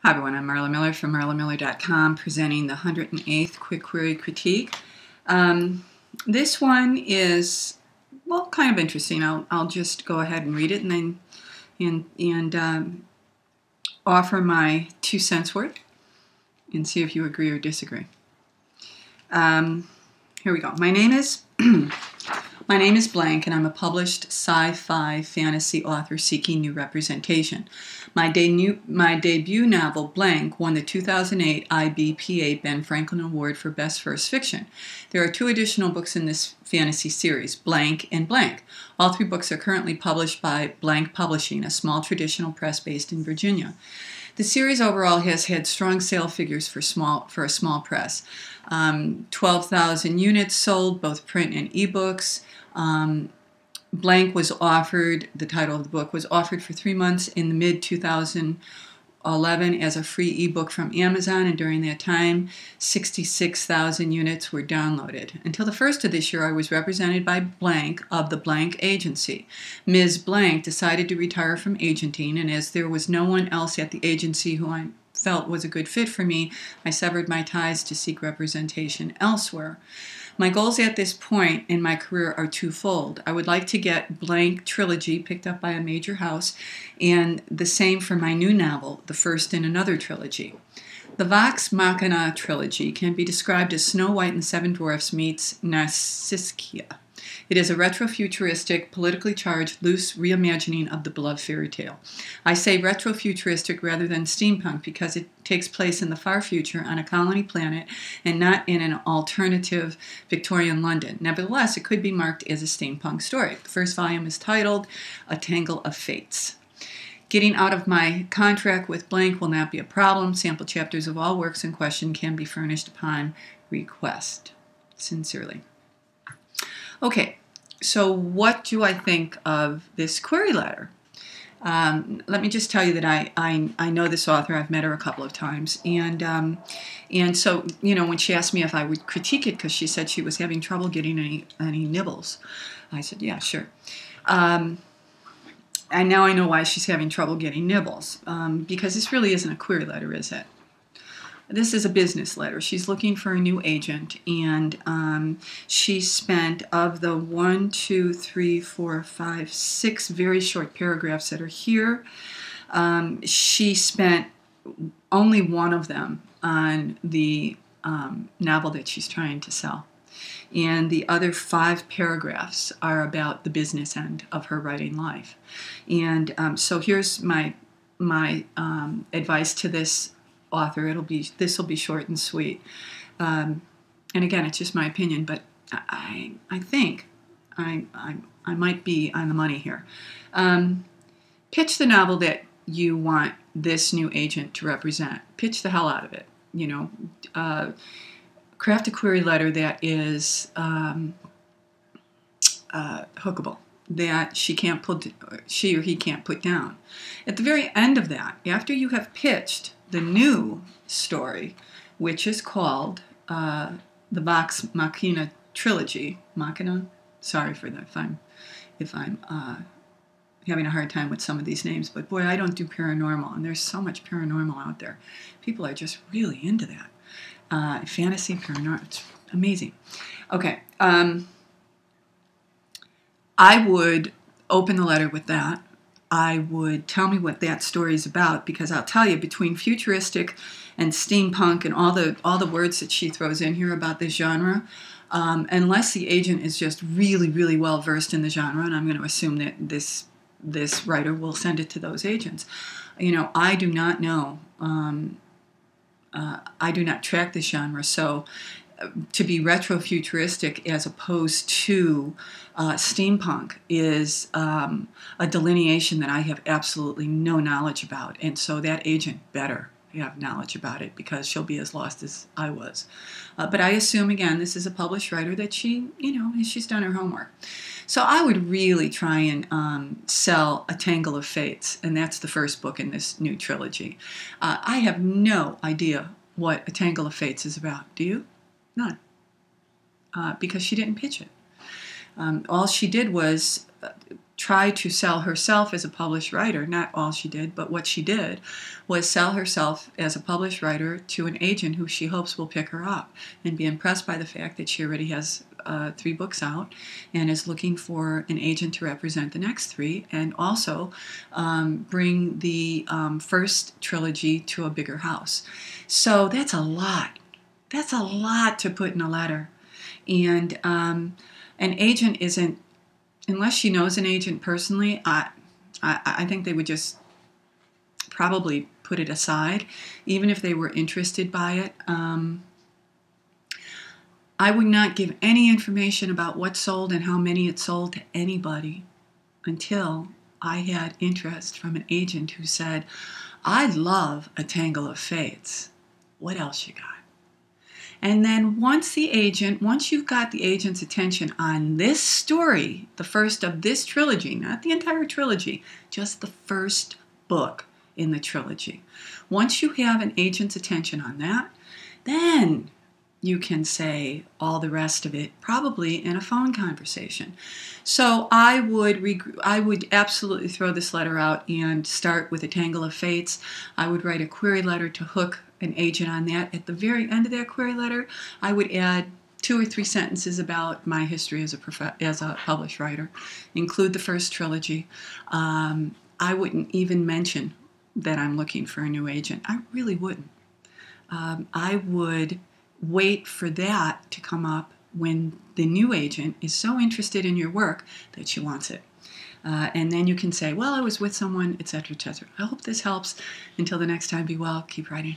Hi everyone, I'm Marla Miller from marlamiller.com presenting the 108th Quick Query Critique. This one is, well, kind of interesting. I'll just go ahead and read it and then offer my 2 cents worth and see if you agree or disagree. Here we go. My name is Blank, and I'm a published sci-fi fantasy author seeking new representation. My debut novel, Blank, won the 2008 IBPA Ben Franklin Award for Best First Fiction. There are 2 additional books in this fantasy series, Blank and Blank. All 3 books are currently published by Blank Publishing, a small traditional press based in Virginia. The series overall has had strong sale figures for a small press. 12,000 units sold, both print and ebooks. Blank was offered, the title of the book, was offered for 3 months in the mid-2011 as a free ebook from Amazon, and during that time, 66,000 units were downloaded. Until the first of this year, I was represented by Blank of the Blank Agency. Ms. Blank decided to retire from agenting, and as there was no one else at the agency who I felt was a good fit for me, I severed my ties to seek representation elsewhere. My goals at this point in my career are twofold. I would like to get Blank Trilogy picked up by a major house, and the same for my new novel, the first in another trilogy. The Vox Machina trilogy can be described as Snow White and the Seven Dwarfs meets Nausicaa. It is a retrofuturistic, politically charged, loose reimagining of the beloved fairy tale. I say retrofuturistic rather than steampunk because it takes place in the far future on a colony planet and not in an alternative Victorian London. Nevertheless, it could be marked as a steampunk story. The first volume is titled A Tangle of Fates. Getting out of my contract with Blank will not be a problem. Sample chapters of all works in question can be furnished upon request. Sincerely. Okay, so what do I think of this query letter? Let me just tell you that I know this author. I've met her a couple of times, and so, you know, when she asked me if I would critique it because she said she was having trouble getting any nibbles, I said, yeah, sure. And now I know why she's having trouble getting nibbles, because this really isn't a query letter, is it? This is a business letter. She's looking for a new agent, and she spent, of the 1, 2, 3, 4, 5, 6 very short paragraphs that are here, she spent only one of them on the novel that she's trying to sell. And the other 5 paragraphs are about the business end of her writing life. And so here's my advice to this author. This will be short and sweet. And again, it's just my opinion, but I think I might be on the money here. Pitch the novel that you want this new agent to represent. Pitch the hell out of it. You know, craft a query letter that is hookable, that she or he can't put down. At the very end of that, after you have pitched the new story, which is called the Vox Machina trilogy. Machina? Sorry for that if I'm having a hard time with some of these names, but boy, I don't do paranormal, and there's so much paranormal out there. People are just really into that. Fantasy, paranormal, it's amazing. Okay, I would open the letter with that. I would tell me what that story is about, because I'll tell you, between futuristic and steampunk and all the words that she throws in here about this genre, unless the agent is just really, really well versed in the genre, and I'm going to assume that this writer will send it to those agents. You know, I do not know. I do not track this genre, so to be retrofuturistic as opposed to steampunk is a delineation that I have absolutely no knowledge about, and so that agent better have knowledge about it, because she'll be as lost as I was. But I assume, again, this is a published writer that she's done her homework. So I would really try and sell A Tangle of Fates, and that's the first book in this new trilogy. I have no idea what A Tangle of Fates is about. Do you? None. Because she didn't pitch it. All she did was try to sell herself as a published writer. Not all she did, but what she did was sell herself as a published writer to an agent who she hopes will pick her up and be impressed by the fact that she already has 3 books out and is looking for an agent to represent the next 3, and also bring the first trilogy to a bigger house. So that's a lot. That's a lot to put in a letter. And an agent isn't, unless she knows an agent personally, I think they would just probably put it aside, even if they were interested by it. I would not give any information about what sold and how many it sold to anybody until I had interest from an agent who said, "I love A Tangle of Fates. What else you got?" And then once you've got the agent's attention on this story, the first of this trilogy, not the entire trilogy, just the first book in the trilogy. Once you have an agent's attention on that, then you can say all the rest of it probably in a phone conversation. So I would absolutely throw this letter out and start with A Tangle of Fates. I would write a query letter to hook an agent on that. At the very end of that query letter, I would add 2 or 3 sentences about my history as a published writer, include the first trilogy. I wouldn't even mention that I'm looking for a new agent. I really wouldn't. I would wait for that to come up when the new agent is so interested in your work that she wants it. And then you can say, well, I was with someone, etc., etc. I hope this helps. Until the next time, be well, keep writing.